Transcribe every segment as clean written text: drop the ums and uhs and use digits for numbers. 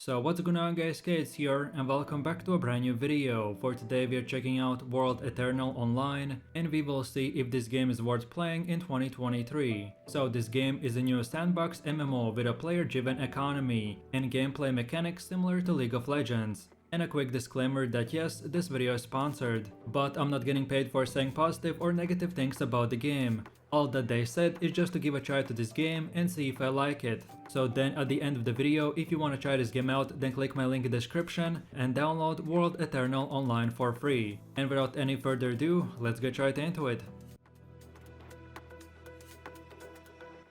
So what's going on guys, Kates here and welcome back to a brand new video. For today we are checking out World Eternal Online and we will see if this game is worth playing in 2023. So this game is a new sandbox MMO with a player-driven economy and gameplay mechanics similar to League of Legends. And a quick disclaimer that yes, this video is sponsored, but I'm not getting paid for saying positive or negative things about the game. All that they said is just to give a try to this game and see if I like it. So then at the end of the video, if you want to try this game out, then click my link in the description and download World Eternal Online for free. And without any further ado, let's get right into it.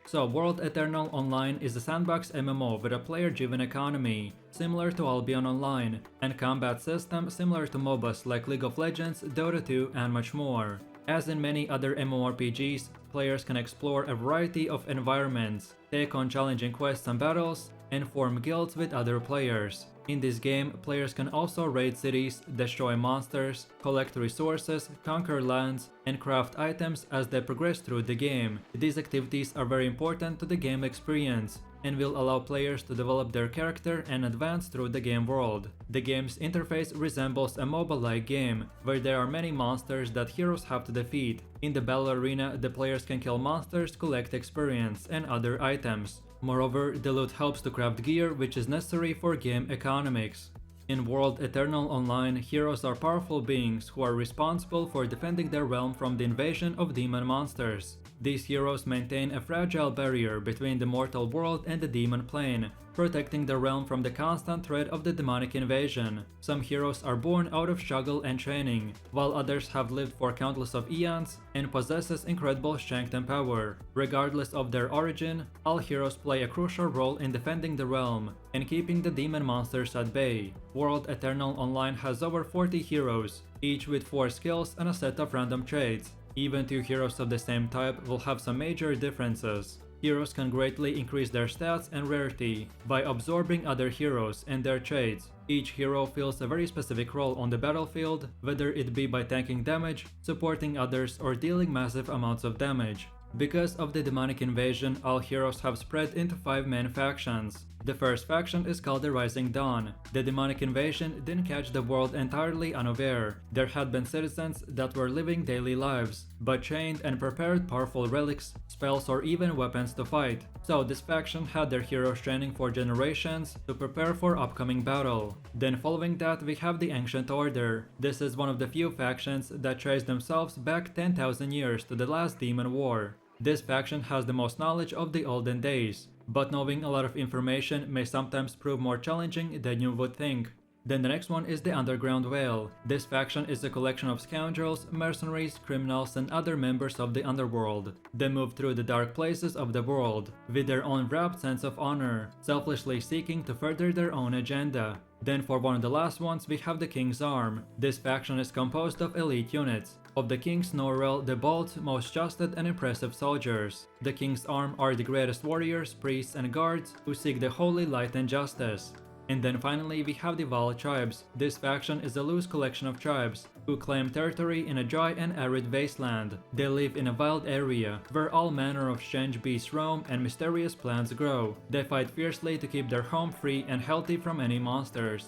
So World Eternal Online is a sandbox MMO with a player-driven economy, similar to Albion Online, and combat system similar to MOBAs like League of Legends, Dota 2 and much more. As in many other MMORPGs, players can explore a variety of environments, take on challenging quests and battles, and form guilds with other players. In this game, players can also raid cities, destroy monsters, collect resources, conquer lands, and craft items as they progress through the game. These activities are very important to the game experience and will allow players to develop their character and advance through the game world. The game's interface resembles a MOBA-like game, where there are many monsters that heroes have to defeat. In the battle arena, the players can kill monsters, collect experience, and other items. Moreover, the loot helps to craft gear which is necessary for game economics. In World Eternal Online, heroes are powerful beings who are responsible for defending their realm from the invasion of demon monsters. These heroes maintain a fragile barrier between the mortal world and the demon plane, protecting the realm from the constant threat of the demonic invasion. Some heroes are born out of struggle and training, while others have lived for countless of eons and possesses incredible strength and power. Regardless of their origin, all heroes play a crucial role in defending the realm and keeping the demon monsters at bay. World Eternal Online has over 40 heroes, each with 4 skills and a set of random traits. Even 2 heroes of the same type will have some major differences. Heroes can greatly increase their stats and rarity by absorbing other heroes and their traits. Each hero fills a very specific role on the battlefield, whether it be by tanking damage, supporting others, or dealing massive amounts of damage. Because of the demonic invasion, all heroes have spread into 5 main factions. The first faction is called the Rising Dawn. The demonic invasion didn't catch the world entirely unaware. There had been citizens that were living daily lives, but trained and prepared powerful relics, spells or even weapons to fight. So this faction had their heroes training for generations to prepare for upcoming battle. Then following that we have the Ancient Order. This is one of the few factions that trace themselves back 10,000 years to the last demon war. This faction has the most knowledge of the olden days, but knowing a lot of information may sometimes prove more challenging than you would think. Then the next one is the Underground Whale. This faction is a collection of scoundrels, mercenaries, criminals and other members of the underworld. They move through the dark places of the world, with their own wrapped sense of honor, selflessly seeking to further their own agenda. Then for one of the last ones we have the King's Arm. This faction is composed of elite units. Of the King's Norrell, the bold, most trusted and impressive soldiers. The King's Arm are the greatest warriors, priests and guards who seek the holy light and justice. And then finally we have the Val tribes. This faction is a loose collection of tribes who claim territory in a dry and arid wasteland. They live in a wild area where all manner of strange beasts roam and mysterious plants grow. They fight fiercely to keep their home free and healthy from any monsters.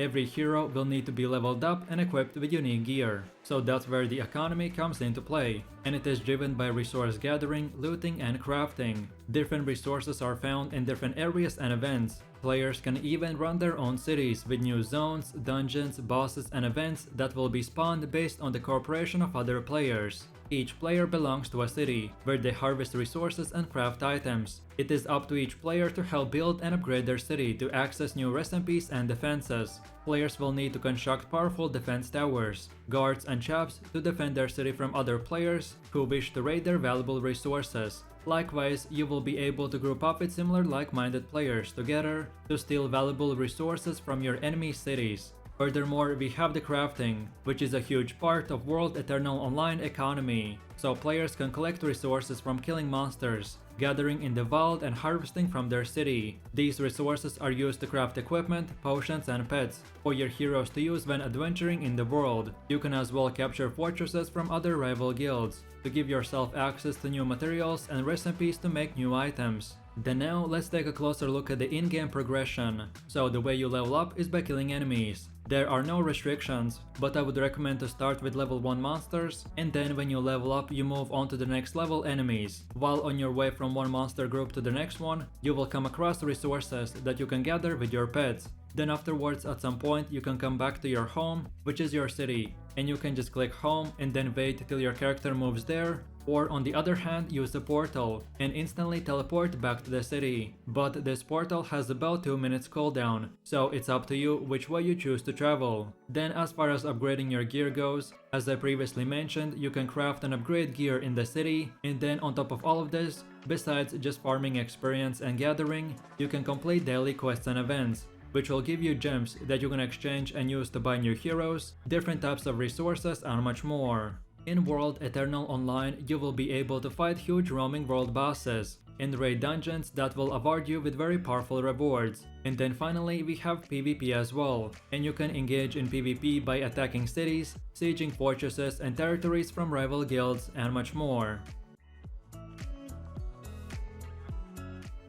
Every hero will need to be leveled up and equipped with unique gear. So that's where the economy comes into play, and it is driven by resource gathering, looting and crafting. Different resources are found in different areas and events. Players can even run their own cities with new zones, dungeons, bosses and events that will be spawned based on the cooperation of other players. Each player belongs to a city, where they harvest resources and craft items. It is up to each player to help build and upgrade their city to access new recipes and defenses. Players will need to construct powerful defense towers, guards and traps to defend their city from other players who wish to raid their valuable resources. Likewise, you will be able to group up with similar like-minded players together to steal valuable resources from your enemy cities. Furthermore, we have the crafting, which is a huge part of World Eternal Online economy. So players can collect resources from killing monsters, gathering in the vault and harvesting from their city. These resources are used to craft equipment, potions and pets for your heroes to use when adventuring in the world. You can as well capture fortresses from other rival guilds to give yourself access to new materials and recipes to make new items. Then now let's take a closer look at the in-game progression. So the way you level up is by killing enemies. There are no restrictions, but I would recommend to start with level 1 monsters, and then when you level up you move on to the next level enemies. While on your way from one monster group to the next one, you will come across resources that you can gather with your pets. Then afterwards at some point you can come back to your home, which is your city, and you can just click home and then wait till your character moves there, or on the other hand use a portal and instantly teleport back to the city. But this portal has about 2 minutes cooldown, so it's up to you which way you choose to travel. Then as far as upgrading your gear goes, as I previously mentioned, you can craft and upgrade gear in the city, and then on top of all of this, besides just farming experience and gathering, you can complete daily quests and events, which will give you gems that you can exchange and use to buy new heroes, different types of resources and much more. In World Eternal Online, you will be able to fight huge roaming world bosses and raid dungeons that will award you with very powerful rewards. And then finally we have PvP as well, and you can engage in PvP by attacking cities, sieging fortresses and territories from rival guilds and much more.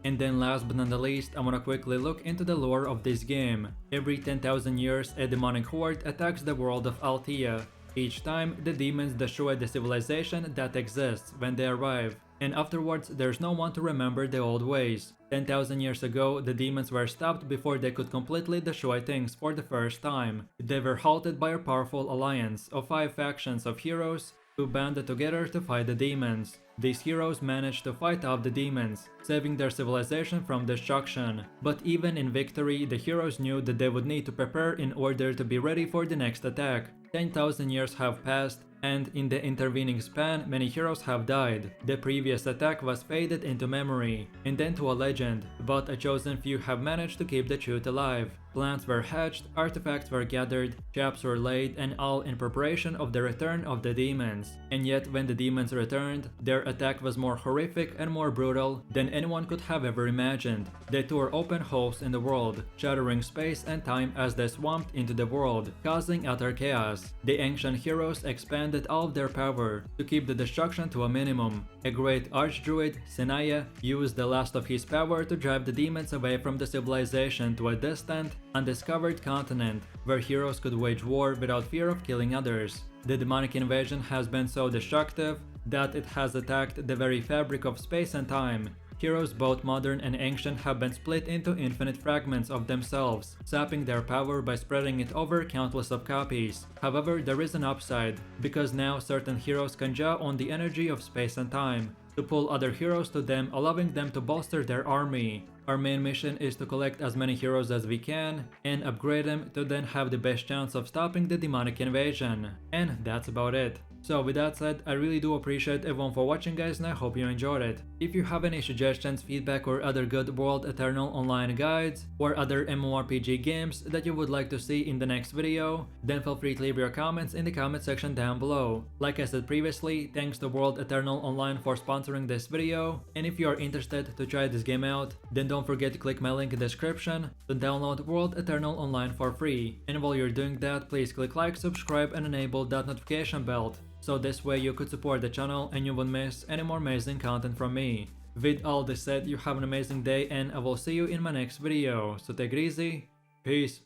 And then last but not the least, I wanna quickly look into the lore of this game. Every 10,000 years a demonic horde attacks the world of Althea. Each time, the demons destroy the civilization that exists when they arrive, and afterwards there's no one to remember the old ways. 10,000 years ago, the demons were stopped before they could completely destroy things for the first time. They were halted by a powerful alliance of 5 factions of heroes who banded together to fight the demons. These heroes managed to fight off the demons, saving their civilization from destruction. But even in victory, the heroes knew that they would need to prepare in order to be ready for the next attack. 10,000 years have passed, and in the intervening span, many heroes have died. The previous attack was faded into memory, and then to a legend, but a chosen few have managed to keep the truth alive. Plants were hatched, artifacts were gathered, traps were laid, and all in preparation of the return of the demons. And yet when the demons returned, their attack was more horrific and more brutal than anyone could have ever imagined. They tore open holes in the world, shattering space and time as they swamped into the world, causing utter chaos. The ancient heroes expanded all of their power to keep the destruction to a minimum. A great archdruid, Senaya, used the last of his power to drive the demons away from the civilization to a distant, undiscovered continent where heroes could wage war without fear of killing others. The demonic invasion has been so destructive that it has attacked the very fabric of space and time. Heroes both modern and ancient have been split into infinite fragments of themselves, sapping their power by spreading it over countless of copies. However, there is an upside, because now certain heroes can draw on the energy of space and time to pull other heroes to them, allowing them to bolster their army. Our main mission is to collect as many heroes as we can and upgrade them to then have the best chance of stopping the demonic invasion. And that's about it. So with that said, I really do appreciate everyone for watching guys, and I hope you enjoyed it. If you have any suggestions, feedback or other good World Eternal Online guides or other MMORPG games that you would like to see in the next video, then feel free to leave your comments in the comment section down below. Like I said previously, thanks to World Eternal Online for sponsoring this video, and if you are interested to try this game out, then don't forget to click my link in the description to download World Eternal Online for free. And while you're doing that, please click like, subscribe and enable that notification bell, so this way you could support the channel and you won't miss any more amazing content from me. With all this said, you have an amazing day and I will see you in my next video, so take it easy, peace.